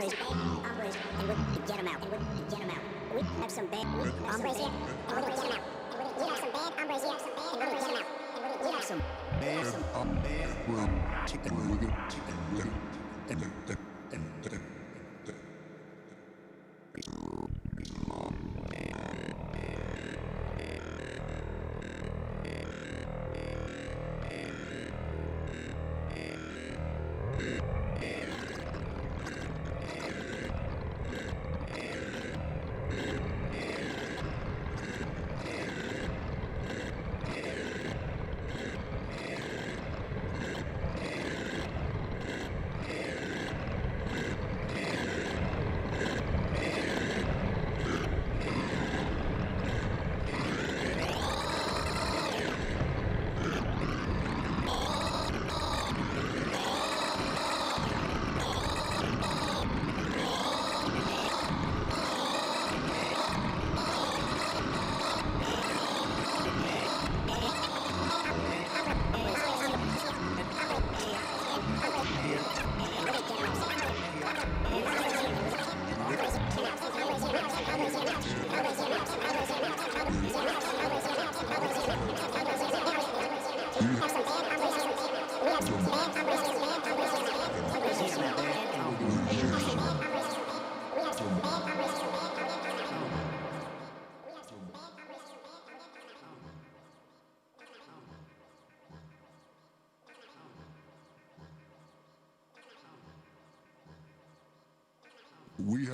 hombres, and we get them out. We have some bad hombres here, and we're gonna get them out. We have some bad hombres here, and we're gonna get them out. We have some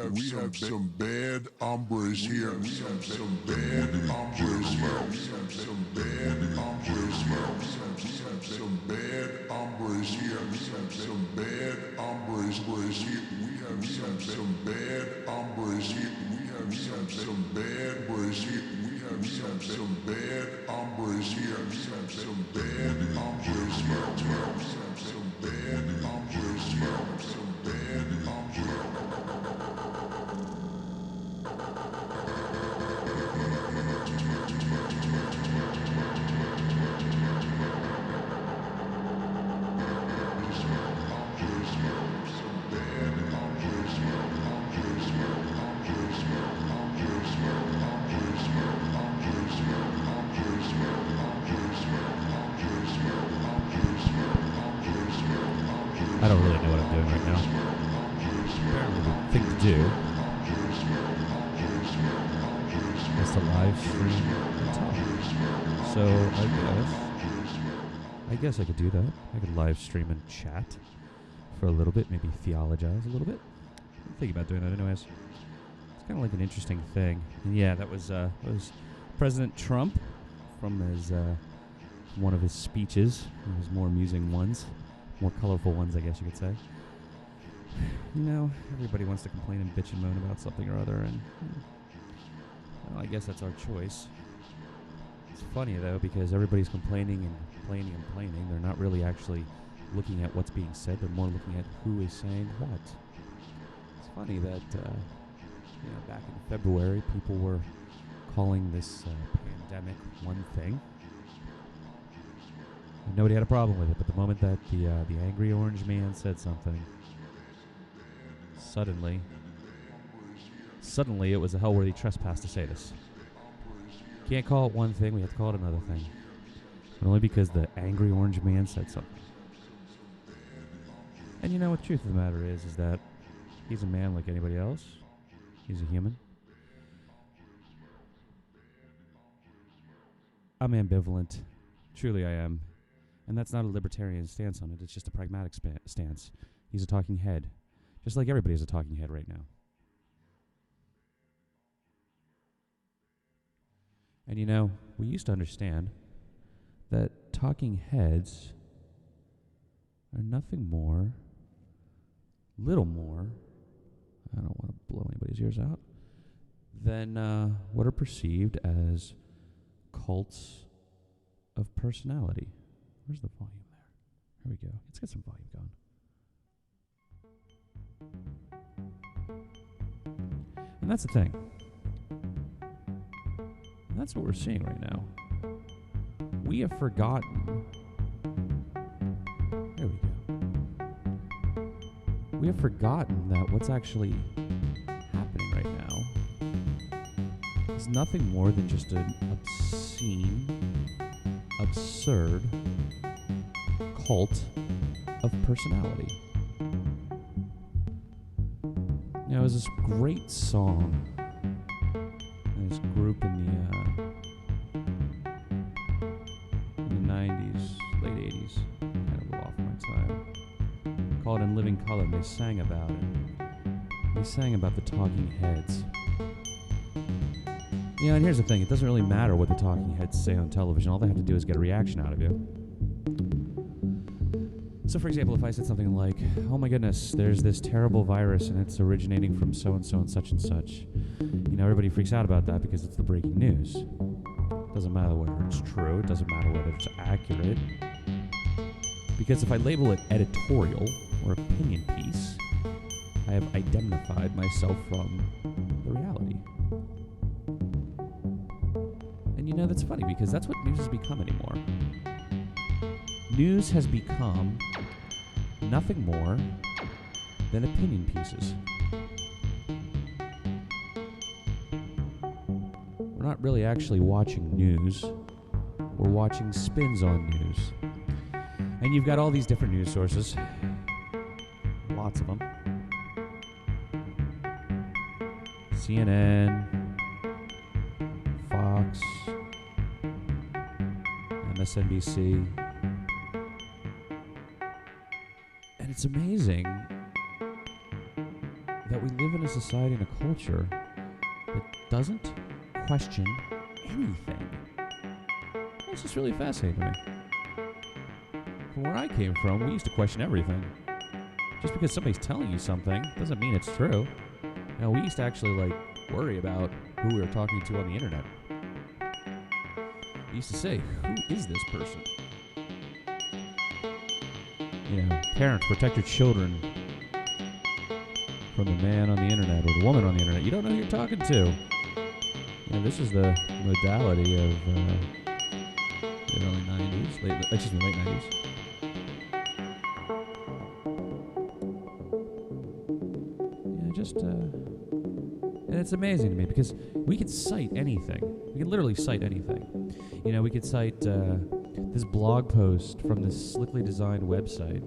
We have some bad hombres here. We have some bad hombres here. We have some bad hombres here. We have some bad hombres here. We have some bad hombres here. We have some bad hombres here. We have some bad hombres here. We have some bad hombres here. We have some bad hombres here. We have some bad hombres here. Some bad hombres. I don't really know what I'm doing right now. Apparently the thing to do is to live stream and talk. So I guess I could do that. I could live stream and chat for a little bit, maybe theologize a little bit. I'm thinking about doing that anyways. It's kind of like an interesting thing. And yeah, that was President Trump from his one of his speeches, his more amusing ones. More colorful ones, I guess you could say. You know, everybody wants to complain and bitch and moan about something or other, and well, I guess that's our choice. It's funny, though, because everybody's complaining and complaining and complaining. They're not really actually looking at what's being said. They're more looking at who is saying what. It's funny that, back in February, people were calling this pandemic one thing. Nobody had a problem with it, but the moment that the angry orange man said something, suddenly it was a hell-worthy trespass to say this. Can't call it one thing, we have to call it another thing. But only because the angry orange man said something. And you know what the truth of the matter is that he's a man like anybody else. He's a human. I'm ambivalent. Truly I am. And that's not a libertarian stance on it. It's just a pragmatic stance. He's a talking head. Just like everybody's a talking head right now. And you know, we used to understand that talking heads are nothing more, little more, I don't want to blow anybody's ears out, than what are perceived as cults of personality. Where's the volume there? Here we go. Let's get some volume going. And that's the thing. And that's what we're seeing right now. We have forgotten. There we go. we have forgotten that what's actually happening right now is nothing more than just an obscene, absurd cult of personality. You know, there's this great song. This group in the 90s, late 80s, kind of off my time, called In Living Color, and they sang about it. They sang about the Talking Heads. Yeah, and here's the thing, it doesn't really matter what the Talking Heads say on television. All they have to do is get a reaction out of you. So, for example, if I said something like, oh my goodness, there's this terrible virus and it's originating from so-and-so and such and such. You know, everybody freaks out about that because it's the breaking news. It doesn't matter whether it's true. It doesn't matter whether it's accurate. Because if I label it editorial or opinion piece, I have identified myself from the reality. And you know, that's funny because that's what news has become anymore. News has become nothing more than opinion pieces. We're not really actually watching news. We're watching spins on news. And you've got all these different news sources. Lots of them. CNN, Fox, MSNBC. And it's amazing that we live in a society and a culture that doesn't question anything. It's just really fascinating to me. From where I came from, we used to question everything. Just because somebody's telling you something doesn't mean it's true. Now, we used to actually, worry about who we were talking to on the internet. We used to say, who is this person? You know, parents, protect your children from the man on the internet or the woman on the internet. You don't know who you're talking to. You know, this is the modality of the early 90s, late 90s. And it's amazing to me because we could cite anything. We could literally cite anything. You know, we could cite this blog post from this slickly designed website,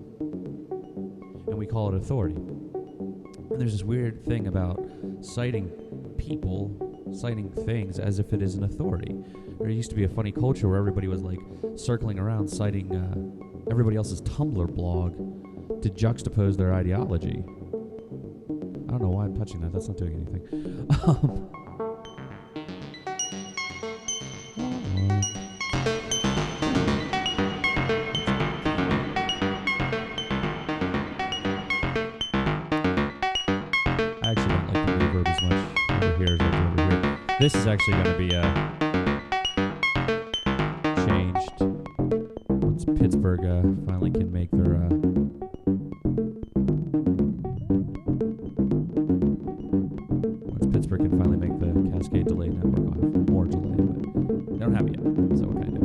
and we call it authority. And there's this weird thing about citing people, citing things as if it is an authority. There used to be a funny culture where everybody was circling around citing everybody else's Tumblr blog to juxtapose their ideology. I don't know why I'm touching that. That's not doing anything. I actually don't like the reverb as much over here as I do over here. This is actually going to be changed once Pittsburgh finally can make their... Pittsburgh can finally make the Cascade Delay Network. I'll have more delay, but they don't have it yet, so what can I do?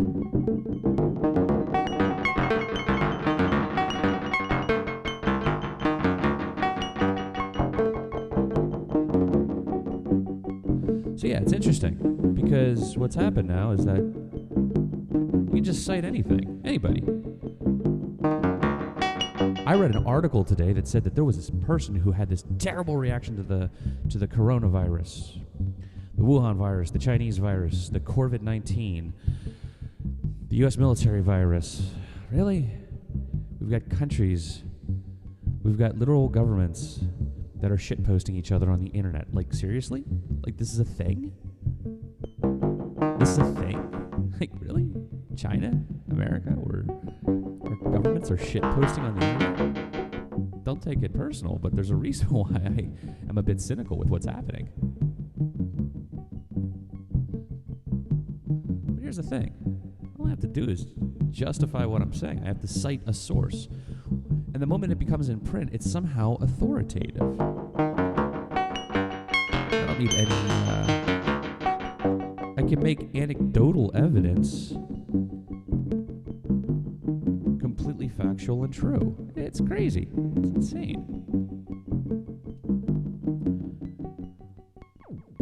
So yeah, it's interesting, because what's happened now is that you can just cite anything, anybody. I read an article today that said that there was this person who had this terrible reaction to the coronavirus, the Wuhan virus, the Chinese virus, the COVID-19, the U.S. military virus. Really? We've got countries, we've got literal governments that are shitposting each other on the internet. Seriously? This is a thing? This is a thing? Really? China? America? Our governments are shitposting on the internet? Don't take it personal, but there's a reason why I am a bit cynical with what's happening. But here's the thing. All I have to do is justify what I'm saying. I have to cite a source. And the moment it becomes in print, it's somehow authoritative. I don't need any... I can make anecdotal evidence completely factual and true. It's crazy. It's insane.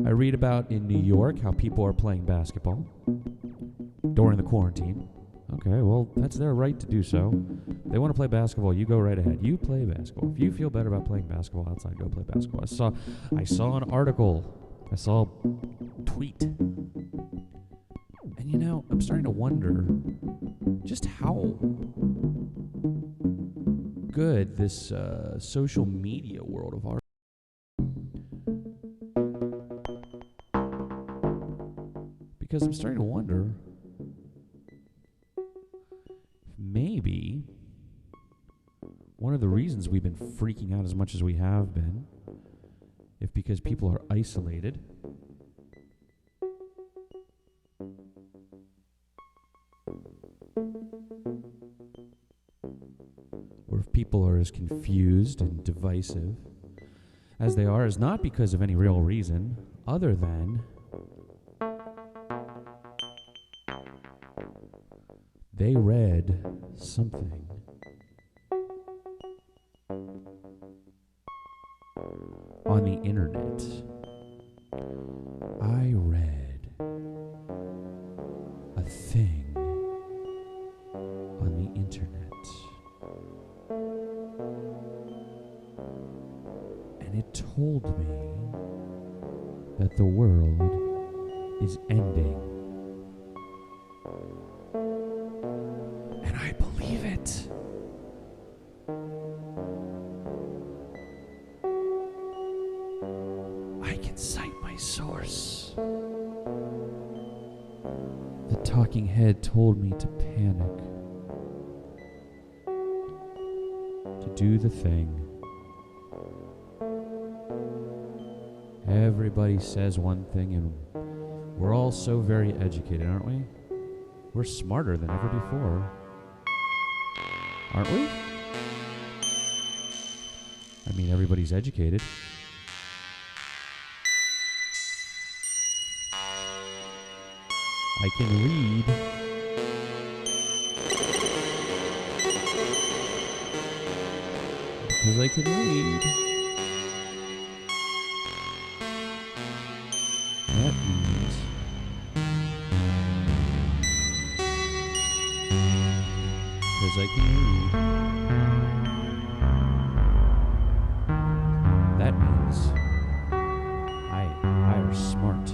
I read about in New York how people are playing basketball during the quarantine. Okay, well, that's their right to do so. They want to play basketball, you go right ahead. You play basketball. If you feel better about playing basketball outside, go play basketball. I saw an article. I saw a tweet. And I'm starting to wonder just how good this social media world of ours. Because I'm starting to wonder maybe one of the reasons we've been freaking out as much as we have been, if because people are isolated, or if people are as confused and divisive as they are, is not because of any real reason other than they read something on the internet. I read a thing on the internet, and it told me that the world is ending. And I believe it. I can cite my source. The talking head told me to panic, to do the thing. Everybody says one thing, and we're all so very educated, aren't we? We're smarter than ever before. Aren't we? I mean, everybody's educated. I can read. Because I can read. That means because I can read. That means I are smart.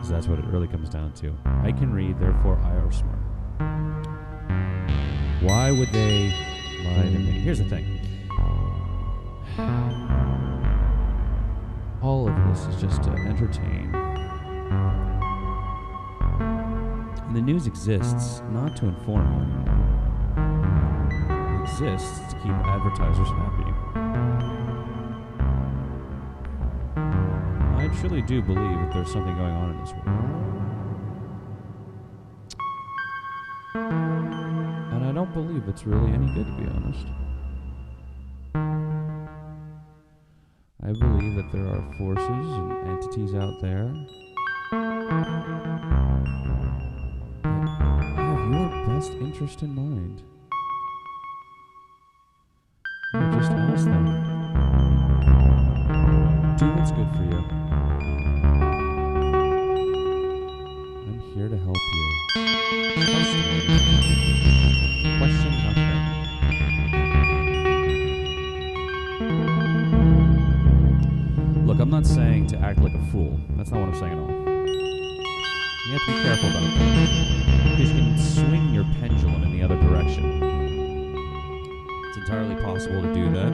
That's what it really comes down to. I can read, therefore I are smart. Why would they lie to me? Here's the thing. All of this is just to entertain. And the news exists not to inform you anymore. It exists to keep advertisers happy. I truly do believe that there's something going on in this world. And I don't believe it's really any good, to be honest. I believe that there are forces and entities out there that have your best interest in mind. And just ask them. Do what's good for you. I'm here to help you. Trust me. Question nothing. Look, I'm not saying to act like a fool. That's not what I'm saying at all. You have to be careful about that. Because you can swing your pendulum in the other direction. It's entirely possible to do that.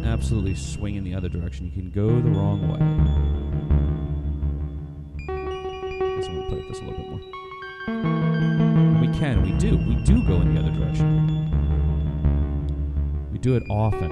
Absolutely swing in the other direction. You can go the wrong way. I guess I'm going to play with this a little bit more. We do go in the other direction. We do it often.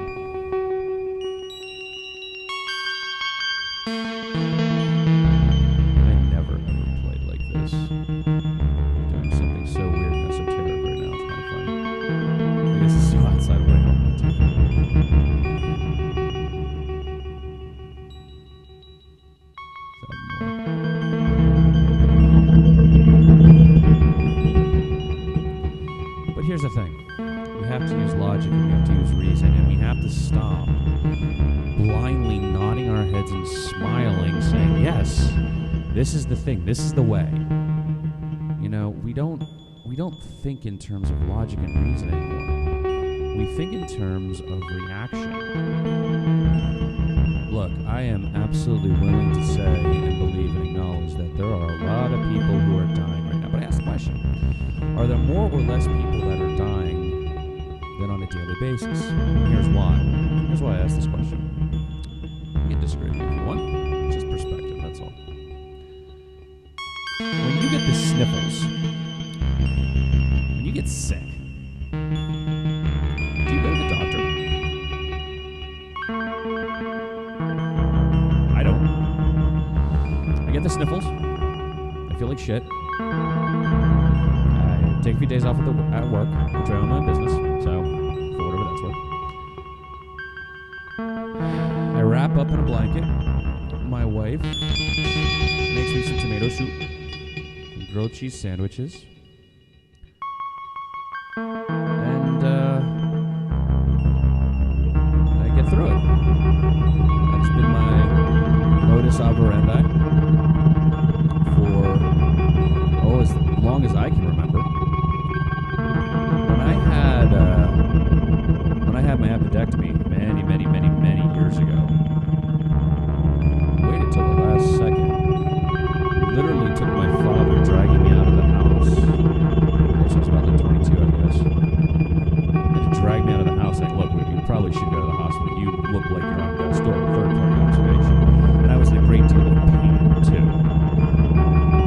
heads and smiling, saying, yes, this is the thing, this is the way. You know, we don't think in terms of logic and reason anymore. We think in terms of reaction. Look, I am absolutely willing to say and believe and acknowledge that there are a lot of people who are dying right now. But I ask the question, are there more or less people that are dying than on a daily basis? Here's why. Here's why I ask this question. You can disagree with me if you want. It's just perspective, that's all. When you get the sniffles, when you get sick, do you go to the doctor? I don't. I get the sniffles. I feel like shit. I take a few days off at work, which I own my business, so for whatever that's worth. I wrap up in a blanket. My wife makes me some tomato soup and grilled cheese sandwiches. And I get through it. That's been my modus operandi for, as long as I can remember. When I had my appendectomy many years ago, I waited till the last second. Literally took my father dragging me out of the house. I was about like 22, I guess. He had to drag me out of the house saying, look, you probably should go to the hospital. You look like you're on death's door, third-party observation. And I was in a great deal of pain, too.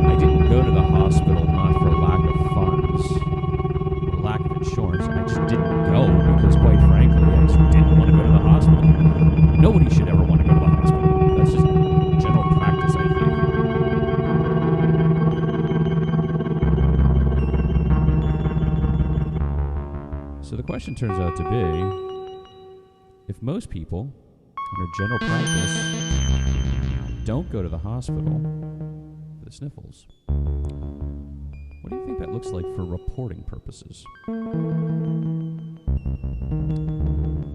I didn't go to the hospital not for lack of funds or lack of insurance. I just didn't go because, quite frankly, I just didn't want to go to the hospital. Nobody should ever want to go to the hospital. That's just general practice, I think. So the question turns out to be, if most people, under general practice, don't go to the hospital for the sniffles, what do you think that looks like for reporting purposes?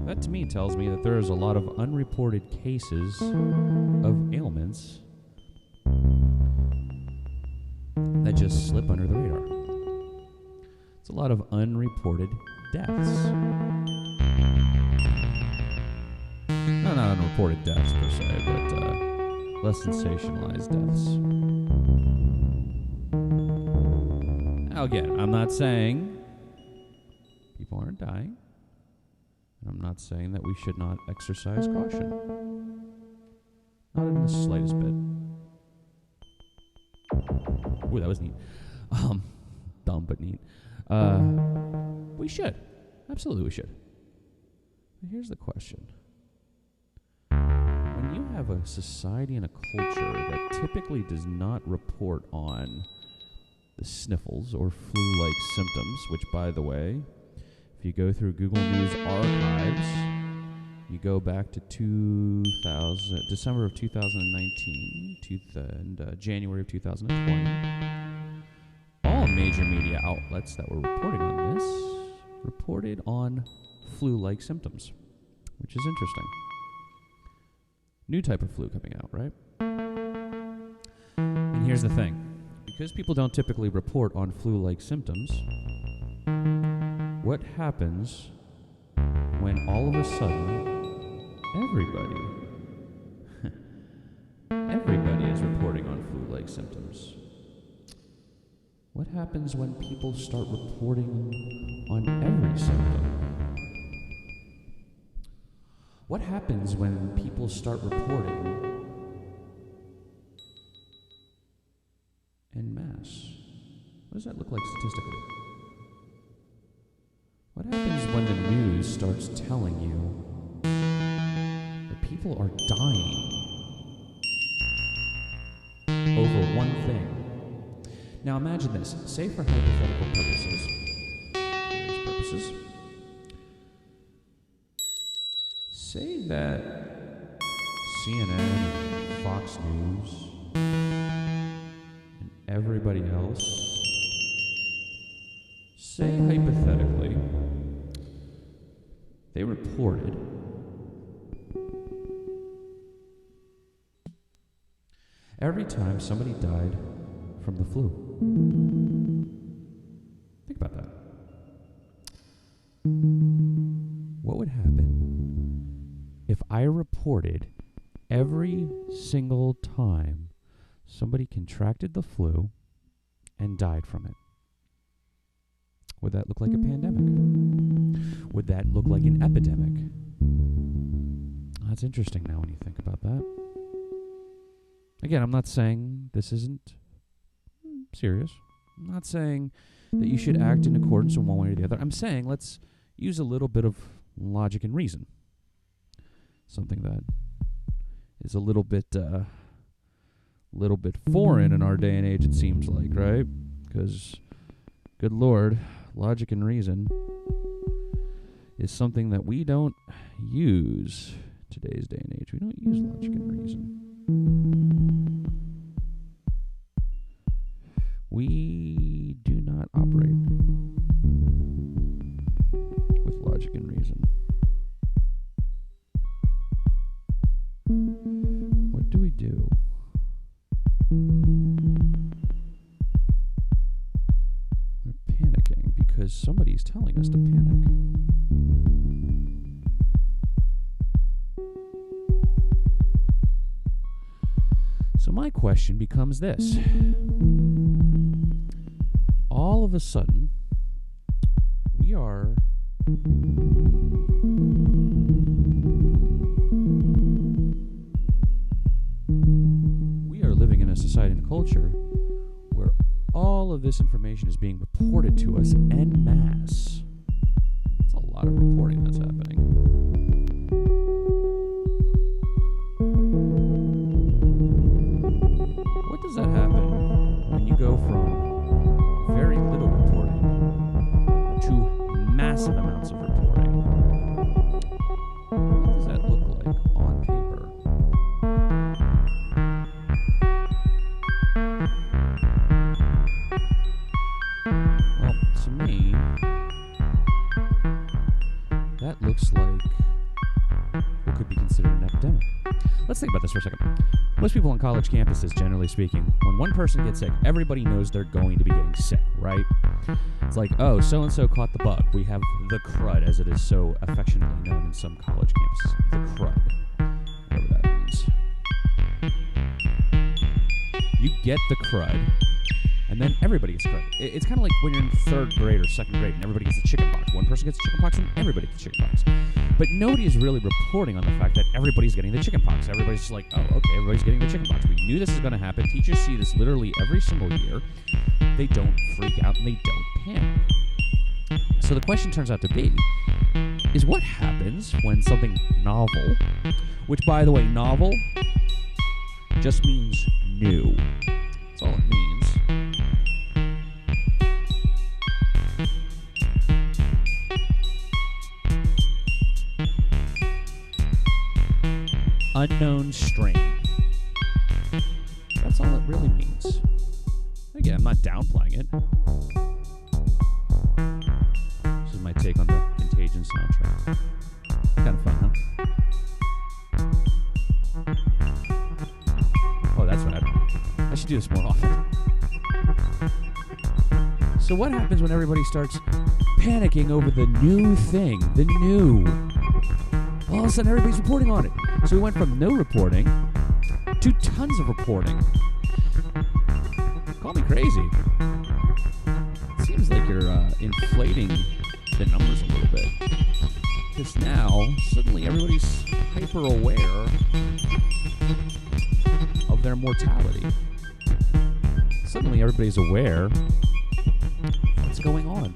That to me tells me that there is a lot of unreported cases of ailments that just slip under the radar. It's a lot of unreported deaths. No, not unreported deaths per se, but less sensationalized deaths. Now again, I'm not saying people aren't dying. I'm not saying that we should not exercise caution. Not in the slightest bit. Ooh, that was neat. Dumb but neat. We should. Absolutely we should. But here's the question. When you have a society and a culture that typically does not report on the sniffles or flu-like symptoms, which, by the way, if you go through Google News archives, you go back to December of 2019 and January of 2020, all major media outlets that were reporting on this reported on flu-like symptoms, which is interesting. New type of flu coming out, right? And here's the thing. Because people don't typically report on flu-like symptoms, what happens when all of a sudden everybody is reporting on flu-like symptoms? What happens when people start reporting on every symptom? What happens when people start reporting en masse? What does that look like statistically? What happens when the news starts telling you that people are dying over one thing? Now imagine this. Say for hypothetical purposes, say that CNN, Fox News, and everybody else, say hypothetically, they reported every time somebody died from the flu. Think about that. What would happen if I reported every single time somebody contracted the flu and died from it? Would that look like a pandemic? Would that look like an epidemic? That's interesting now when you think about that. Again, I'm not saying this isn't serious. I'm not saying that you should act in accordance in one way or the other. I'm saying let's use a little bit of logic and reason. Something that is a little bit foreign in our day and age, it seems like, right? Because, good Lord, logic and reason is something that we don't use today's day and age. We don't use logic and reason. We do not operate with logic and reason. What do we do? We're panicking because somebody's telling us to panic. So my question becomes this. All of a sudden, we are living in a society and a culture where all of this information is being reported to us en masse. That's a lot of reporting that's happening. What does that happen when you go from very little reporting to massive amounts of reporting? What does that look like on paper? Well, to me, that looks like what could be considered an epidemic. Let's think about this for a second. Most people on college campuses, generally speaking, when one person gets sick, everybody knows they're going to be getting sick, right? It's like, oh, so-and-so caught the bug. We have the crud, as it is so affectionately known in some college campuses. The crud. Whatever that means. You get the crud, and then everybody gets crud. It's kind of like when you're in third grade or second grade and everybody gets the chicken pox. One person gets the chicken pox and everybody gets chicken pox. But nobody is really reporting on the fact that everybody's getting the chicken pox. Everybody's just like, oh, okay, everybody's getting the chicken pox. We knew this is going to happen. Teachers see this literally every single year. They don't freak out and they don't panic. So the question turns out to be, is what happens when something novel, which, by the way, novel just means new. That's all it means. Unknown strain. That's all it really means. Again, I'm not downplaying it. This is my take on the Contagion soundtrack. Kind of fun, huh? Oh, that's what I should do this more often. So what happens when everybody starts panicking over the new thing, the new? All of a sudden, everybody's reporting on it. So we went from no reporting to tons of reporting. Call me crazy. It seems like you're inflating the numbers a little bit. Because now, suddenly, everybody's hyper-aware of their mortality. Suddenly, everybody's aware of what's going on.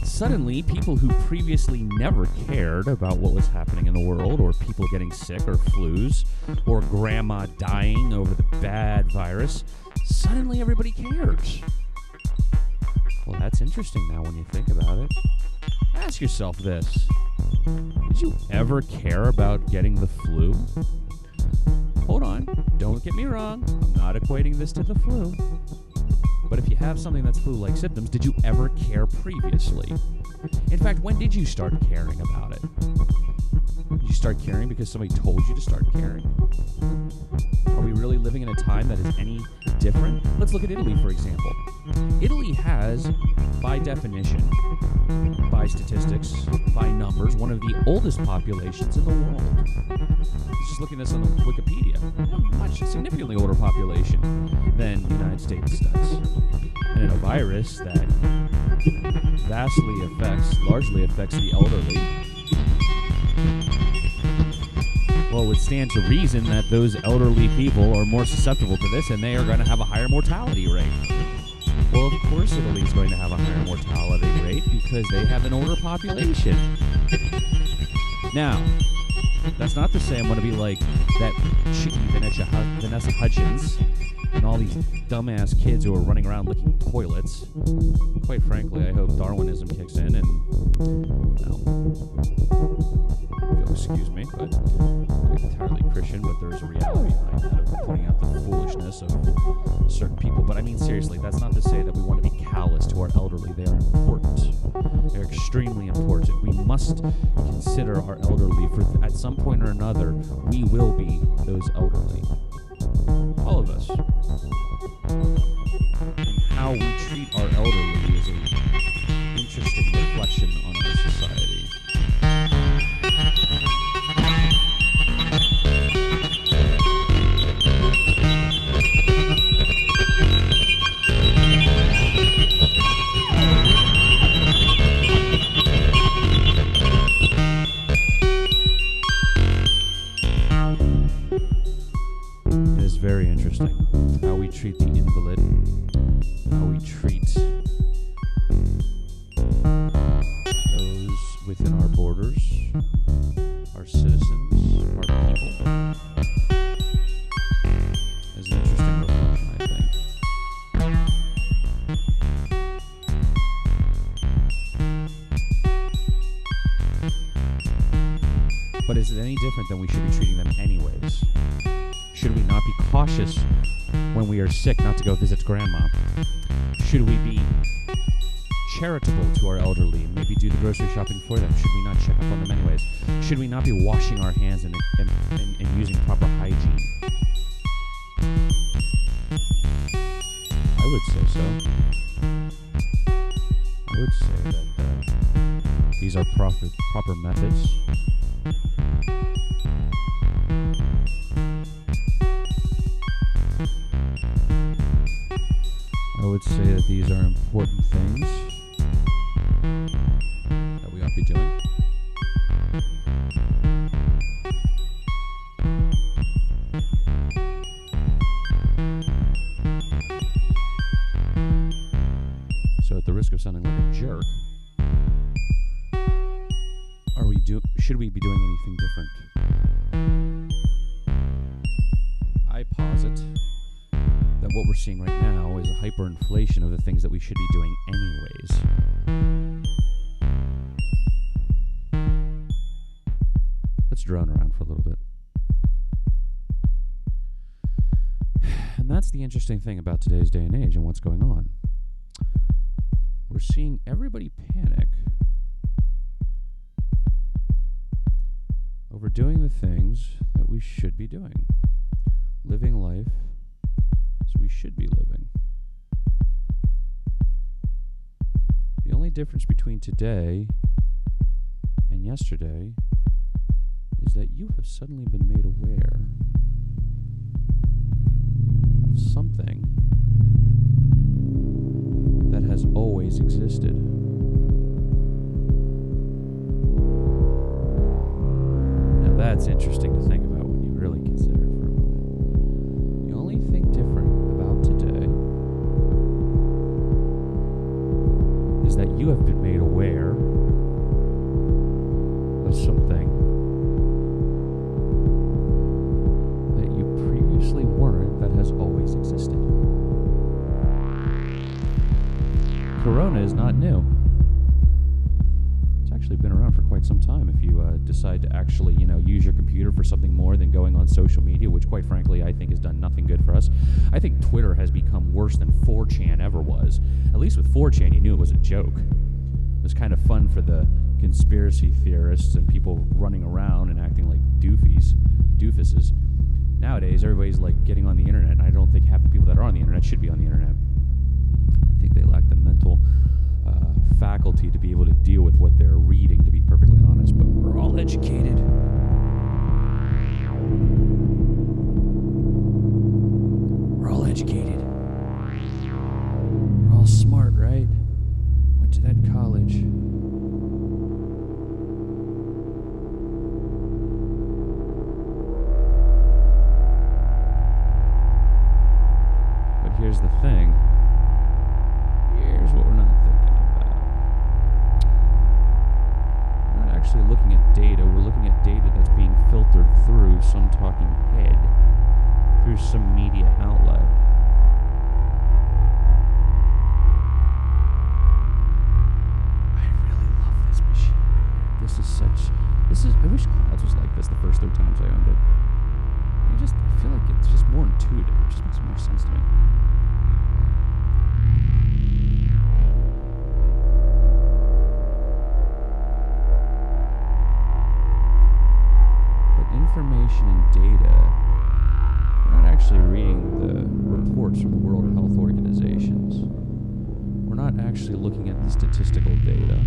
Suddenly, people who previously never cared about what was happening in the world, or people getting sick, or flus, or grandma dying over the bad virus, suddenly everybody cares. Well, that's interesting now when you think about it. Ask yourself this. Did you ever care about getting the flu? Hold on. Don't get me wrong. I'm not equating this to the flu. But if you have something that's flu-like symptoms, did you ever care previously? In fact, when did you start caring about it? Did you start caring because somebody told you to start caring? Are we really living in a time that is any different? Let's look at Italy, for example. Italy has, by definition, by statistics, by numbers, one of the oldest populations in the world. Just looking at this on the Wikipedia, a much significantly older population than the United States does. And in a virus that largely affects the elderly, well, it would stand to reason that those elderly people are more susceptible to this and they are going to have a higher mortality rate. Well, of course Italy is going to have a higher mortality rate because they have an older population. Now, that's not to say I'm going to be like that chickie Vanessa Hudgens and all these dumbass kids who are running around licking toilets. Quite frankly, I hope Darwinism kicks in and, well, if you'll excuse me, but I'm not entirely Christian, but there's a reality behind that of pointing out the foolishness of certain people. But I mean, seriously, that's not to say that we want to be callous to our elderly. They are important. They're extremely important. We must consider our elderly, for at some point or another, we will be those elderly. All of us. And how we treat our elderly is an interesting reflection on our society. It is very interesting how we treat the invalid, how we treat those within our borders, our citizens, our people. It's an interesting reflection, I think. But is it any different than we should be treating them anyways? Should we not be cautious when we are sick not to go visit grandma? Should we be charitable to our elderly and maybe do the grocery shopping for them? Should we not check up on them anyways? Should we not be washing our hands and using proper hygiene? I would say so. I would say that these are proper methods. I would say that these are important things that we ought to be doing. So at the risk of sounding like a jerk, should we be doing anything different? I posit that what we're seeing right now is a hyperinflation of the things that we should be doing anyways. Let's drone around for a little bit. And that's the interesting thing about today's day and age and what's going on. We're seeing everybody panic over doing the things that we should be doing. Living life as we should be living. The only difference between today and yesterday is that you have suddenly been made aware of something that has always existed. Now that's interesting to think about when you really consider it for a moment. The only thing different about today is that you have been made aware of something that you previously weren't, that has always existed. Corona is not new. It's actually been around for quite some time if you decide to actually, use your computer for something more than going on social media, which quite frankly I think has done nothing good for us. I think Twitter has become worse than 4chan ever was. At least with 4chan you knew it was a joke. It was kind of fun for the conspiracy theorists and people running around and acting like doofuses. Nowadays, everybody's like getting on the internet, and I don't think half the people that are on the internet should be on the internet. I think they lack the mental faculty to be able to deal with what they're reading, to be perfectly honest, but we're all educated. We're all educated. We're all smart, right? Went to that college. But here's the thing. Here's what we're not thinking about. We're not actually looking at data. We're looking at data that's being filtered through some talking head, through some media outlet. I really love this machine. I wish Clouds was like this the first 3 times I owned it. I feel like it's just more intuitive. It just makes more sense to me. Information and data, we're not actually reading the reports from the World Health Organizations. We're not actually looking at the statistical data.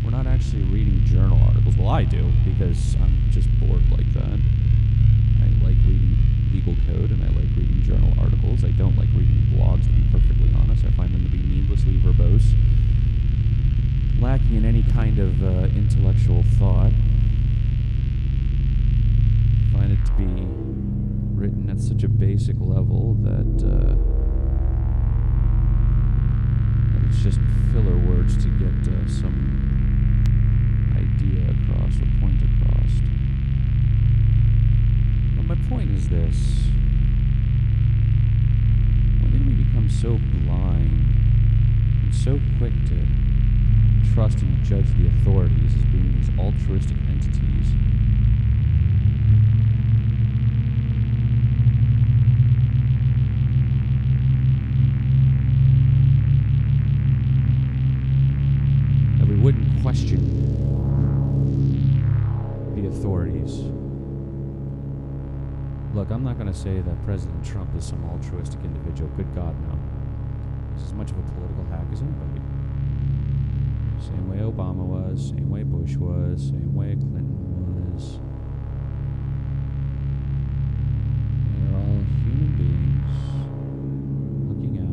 We're not actually reading journal articles. Well, I do, because I'm just bored like that. I like reading legal code, and I like reading journal articles. I don't like reading blogs, to be perfectly honest. I find them to be needlessly verbose, lacking in any kind of intellectual thought. Find it to be written at such a basic level that it's just filler words to get some idea across or point across. But my point is this. When did we become so blind and so quick to trust and judge the authorities as being these altruistic entities? Wouldn't question the authorities. Look, I'm not going to say that President Trump is some altruistic individual. Good God, no. He's as much of a political hack as anybody. Same way Obama was, same way Bush was, same way Clinton was. They're all human beings looking out.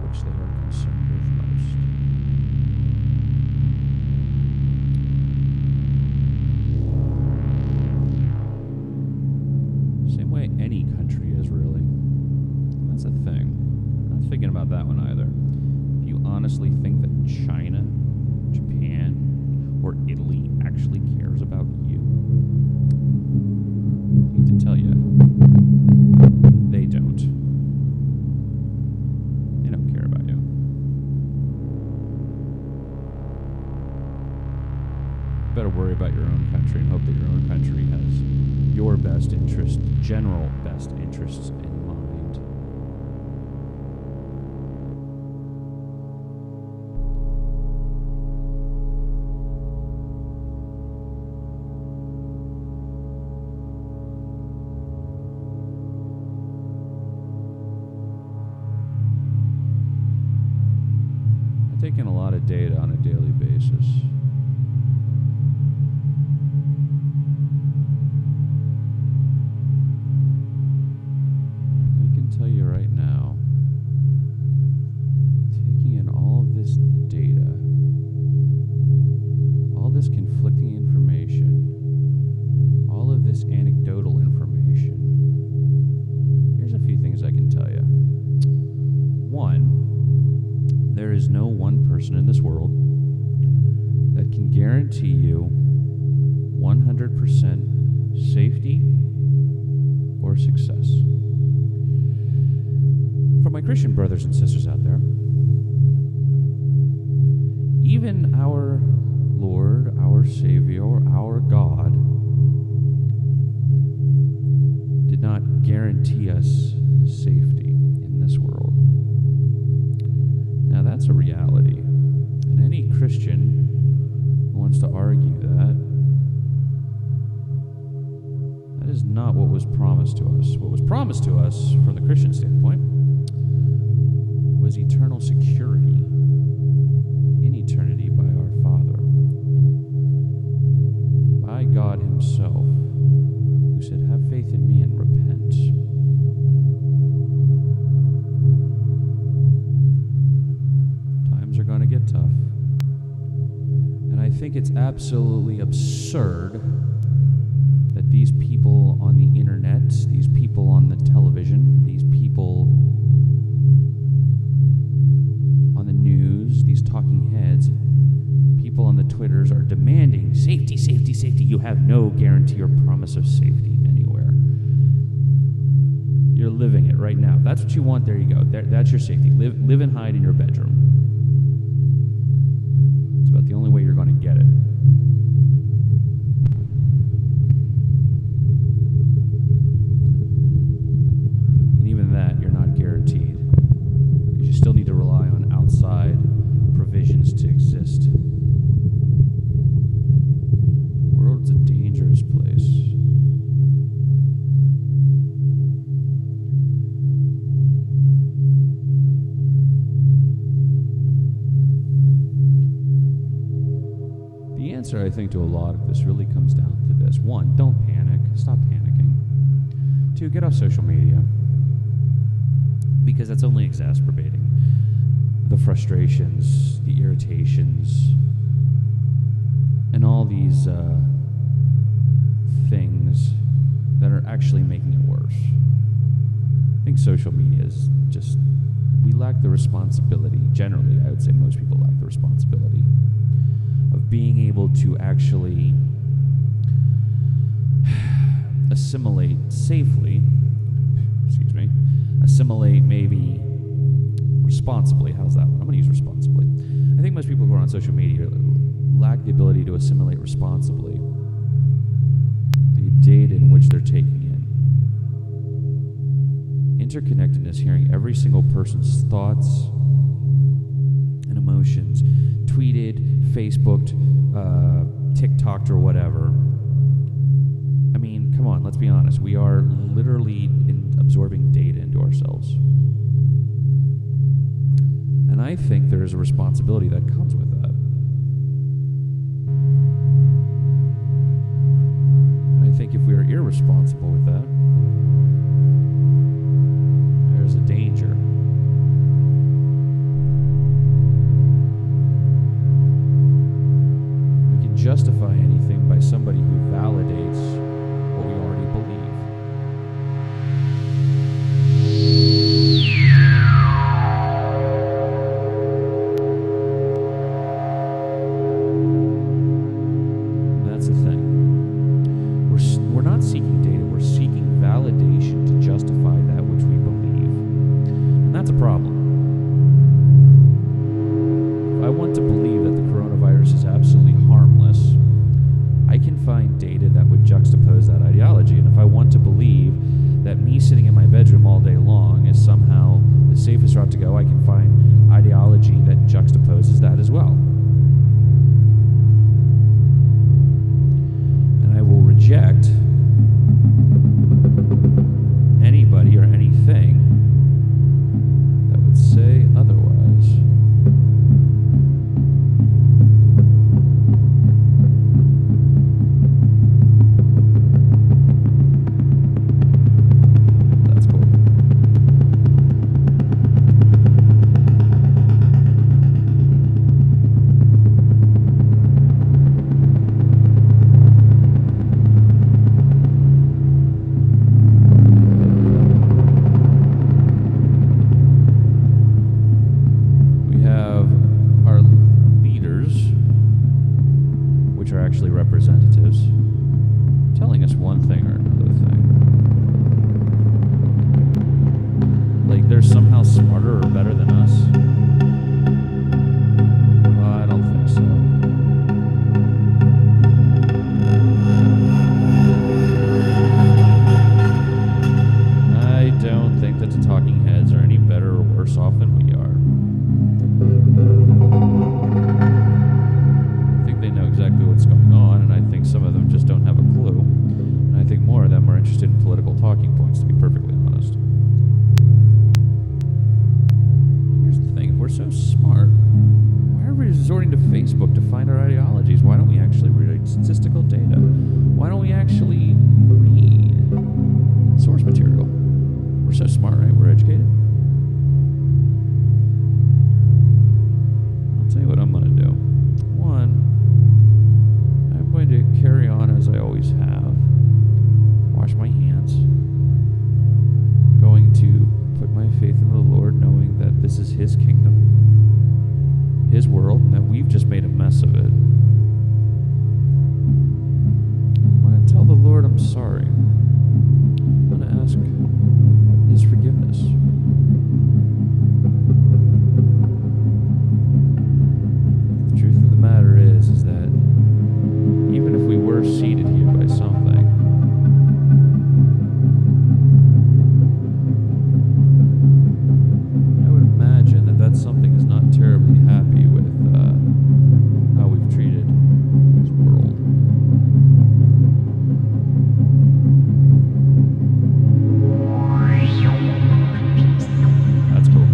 Which they are concerned with most. Same way any country is, really. And that's a thing. I'm not thinking about that one either. If you honestly think that China, Japan, or Italy actually cares about you, I hate to tell you, they don't. Better worry about your own country and hope that your own country has your best interest, general best interests in mind. I take in a lot of data on a daily basis. Tell you right now, taking in all of this data, all this conflicting information, all of this anecdotal information, here's a few things I can tell you. One, there is no one person in this world that can guarantee you 100% safety or success. For my Christian brothers and sisters out there, even our Lord, our Savior, our God did not guarantee us safety in this world. Now that's a reality. not what was promised to us. What was promised to us from the Christian standpoint was eternal security in eternity by our Father, by God himself, who said, have faith in me and repent. Times are going to get tough. And I think it's absolutely absurd that these people on the internet, these people on the television, these people on the news, these talking heads, people on the Twitters are demanding safety, safety, safety. You have no guarantee or promise of safety anywhere. You're living it right now. That's what you want. There you go. That's your safety. Live and hide in your bedroom. It's about the only way you're going to get it. And even that, you're not guaranteed, because you still need to rely on outside provisions to exist. The world's a dangerous place. The answer, I think, to a lot of this really comes down to this. One, don't panic. Stop panicking. Two, get off social media, because that's only exacerbating the frustrations, the irritations, and all these things that are actually making it worse. I think social media is just, we lack the responsibility. Generally, I would say most people lack the responsibility of being able to actually assimilate safely, assimilate maybe responsibly. How's that one? I'm going to use responsibly. I think most people who are on social media lack the ability to assimilate responsibly the data in which they're taking in. Interconnectedness, hearing every single person's thoughts and emotions, tweeted, Facebooked, TikToked, or whatever. I mean, come on, let's be honest. We are literally absorbing data into ourselves. And I think there is a responsibility that comes with that. And I think if we are irresponsible with that, there's a danger. We can justify anything by somebody who validates what we already believe. That's the thing. We're not seeking data, we're seeking validation to justify that which we believe. And that's a problem. If I want to believe that the coronavirus is absolutely harmless, I can find data that would juxtapose that ideology. And if I want to believe that me sitting in my bedroom all day long is somehow the safest route to go, I can find ideology that juxtaposes that as well. And I will reject anybody or anything that would say otherwise. Representatives telling us one thing or another thing. Like they're somehow smarter or better than us. I don't think so. I don't think that the talking heads are any better or worse off than we are. Exactly what's going on, and I think some of them just don't have a clue. And I think more of them are interested in we actually read source material. We're so smart, right? We're educated. I'll tell you what I'm going to do. One, I'm going to carry on as I always have. Wash my hands. Going to put my faith in the Lord, knowing that this is His kingdom, His world, and that we've just made a mess of it. I'm going to tell the Lord I'm sorry. I'm going to ask His forgiveness. The truth of the matter is that even if we were seated here by something, I would imagine that that something is not terribly happy with how we've treated this world. That's cool. I'm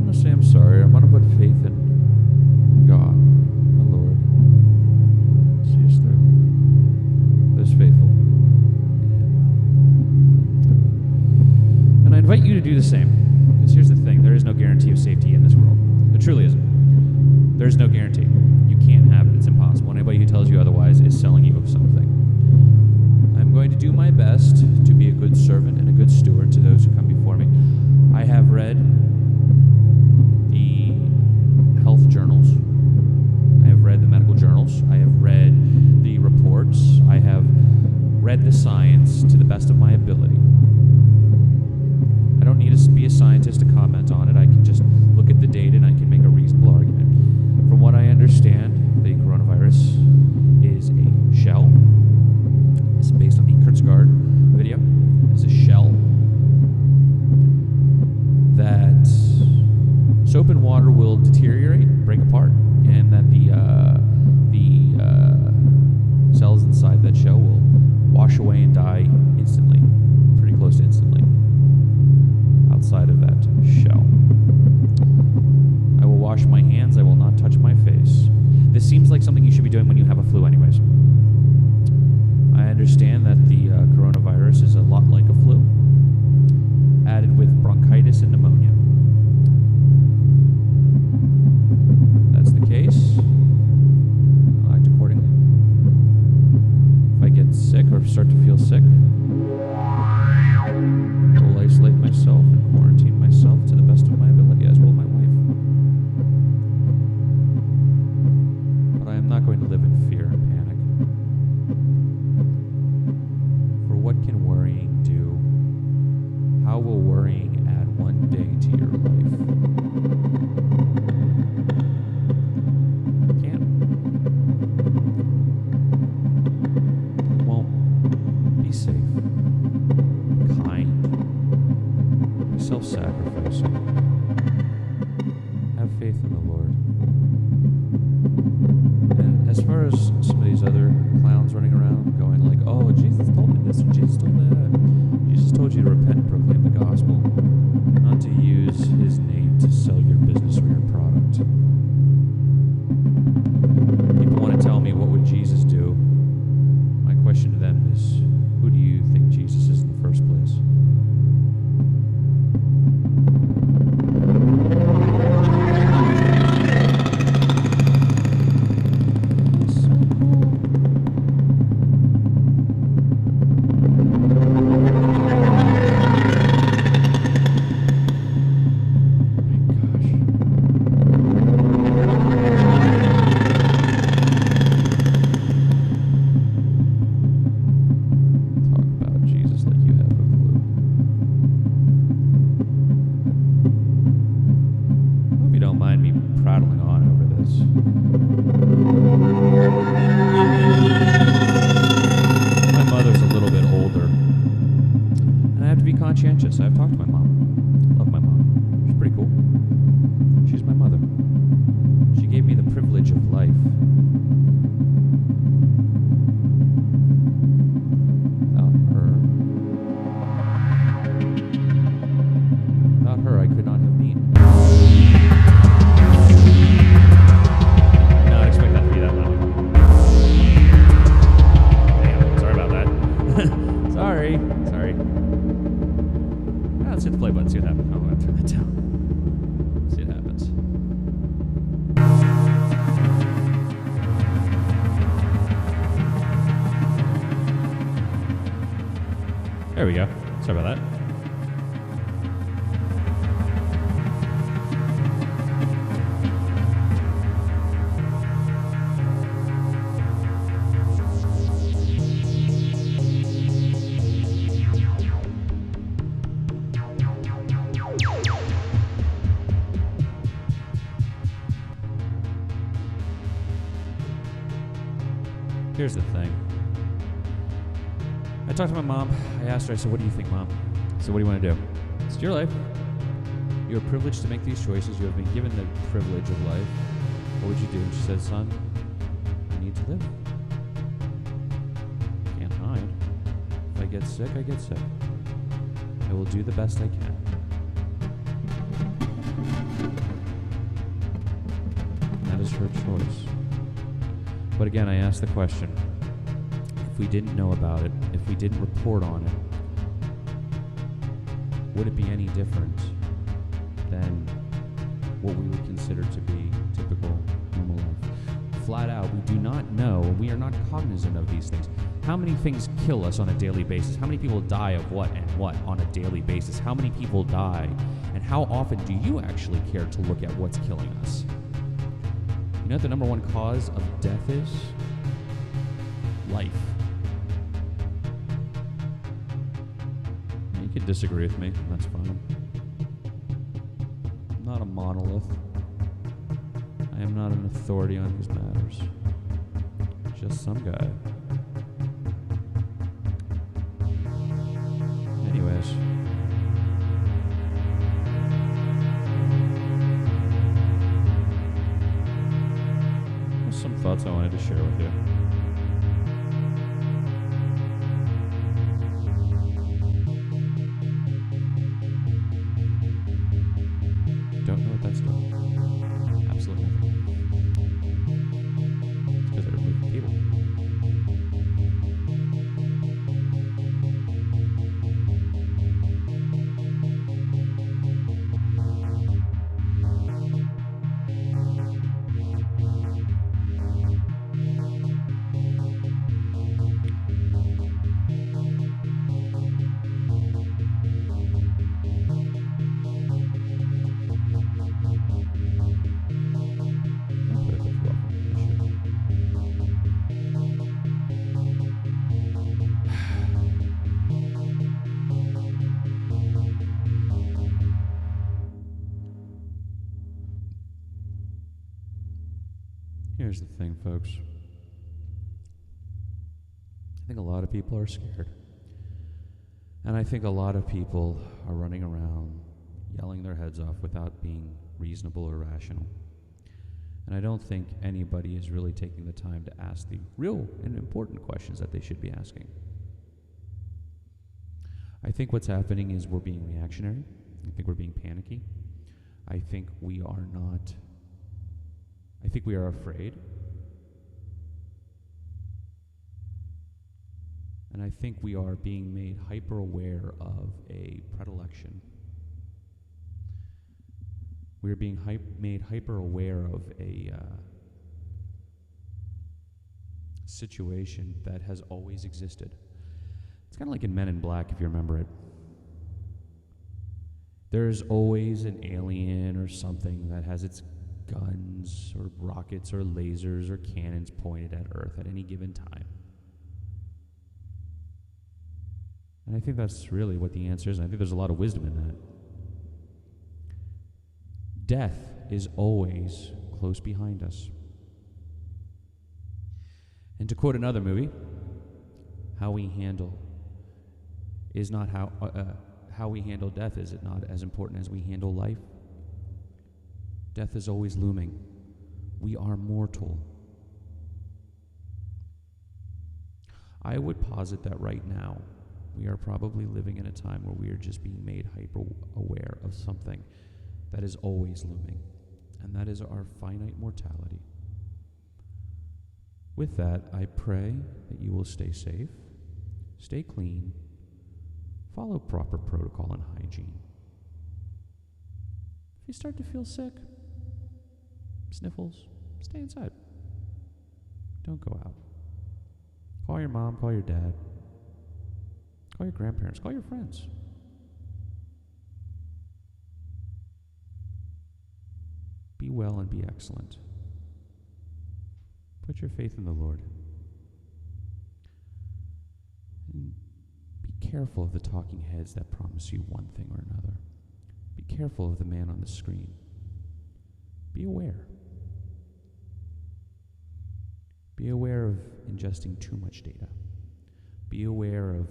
going to say I'm sorry. I'm going to put faith in God, the Lord. See us through. Who's faithful in Him. And I invite you to do the same. Because here's the thing. There is no guarantee of safety in this world. There truly isn't. There's no guarantee. You can't have it. It's impossible. Anybody who tells you otherwise is selling you of something. I'm going to do my best to be a good servant and a good steward to those who come before me. I have read the health journals. I have read the medical journals. I have read the reports. I have read the science to the best of my ability. I don't need to be a scientist to comment on it. I can just look at the data and I can make a reasonable argument. From what I understand, the coronavirus is a shell. It's based on the Kurtzgard video. It's a shell that soap and water will deteriorate, break apart, and that the cells inside that shell will wash away and die instantly, pretty close to instantly, outside of that shell. I will wash my hands. I will not touch my face. This seems like something you should be doing when you have a flu anyways. I understand that the coronavirus is a lot like a flu, added with bronchitis and pneumonia. If that's the case, I'll act accordingly. If I get sick or start to feel sick, I will isolate myself and quarantine myself to the best of my ability, as will my wife. But I am not going to live in fear and panic. For what can worrying do? How will worrying add one day to your life? It can't. It won't. Be safe. Kind. Be self-sacrificing. Have faith in the Lord. And as far as some of these other clowns running around going like, oh, Jesus told me this, and Jesus told me that. Jesus told you to repent and proclaim the gospel, not to use His name to sell your business or your product. People want to tell me, what would Jesus do? My question to them is, who do you think Jesus is in the first place? There we go. Sorry about that. Here's the thing. I talked to my mom. I asked her, I said, what do you think, Mom? I said, what do you want to do? It's your life. You are privileged to make these choices. You have been given the privilege of life. What would you do? And she said, son, I need to live. Can't hide. If I get sick, I get sick. I will do the best I can. And that is her choice. But again, I asked the question, if we didn't know about it, if we didn't report on it, would it be any different than what we would consider to be typical normal life? Flat out, we do not know, we are not cognizant of these things. How many things kill us on a daily basis? How many people die of what and what on a daily basis? How many people die? And how often do you actually care to look at what's killing us? You know what the number one cause of death is? Life. You can disagree with me, that's fine. I'm not a monolith. I am not an authority on these matters. Just some guy. Anyways. Some thoughts I wanted to share with you. Don't know what that's doing. Absolutely nothing. It's because I removed the cable. Here's the thing, folks. I think a lot of people are scared. And I think a lot of people are running around yelling their heads off without being reasonable or rational. And I don't think anybody is really taking the time to ask the real and important questions that they should be asking. I think what's happening is we're being reactionary. I think we're being panicky. I think we are not. I think we are afraid. And I think we are being made hyper aware of a predilection. We are being made hyper aware of a situation that has always existed. It's kind of like in Men in Black, if you remember it. There's always an alien or something that has its guns or rockets or lasers or cannons pointed at Earth at any given time. And I think that's really what the answer is. And I think there's a lot of wisdom in that. Death is always close behind us. And to quote another movie, how we handle is not how we handle death. Is it not as important as we handle life? Death is always looming. We are mortal. I would posit that right now, we are probably living in a time where we are just being made hyper aware of something that is always looming, and that is our finite mortality. With that, I pray that you will stay safe, stay clean, follow proper protocol and hygiene. If you start to feel sick, sniffles, stay inside. Don't go out. Call your mom, call your dad. Call your grandparents. Call your friends. Be well and be excellent. Put your faith in the Lord. And be careful of the talking heads that promise you one thing or another. Be careful of the man on the screen. Be aware. Be aware of ingesting too much data. Be aware of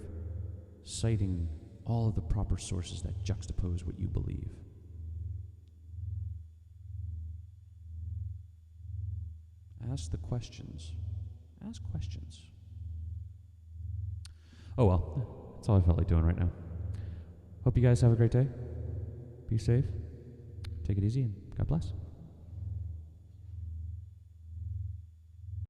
citing all of the proper sources that juxtapose what you believe. Ask the questions. Ask questions. Oh well, that's all I felt like doing right now. Hope you guys have a great day. Be safe. Take it easy and God bless.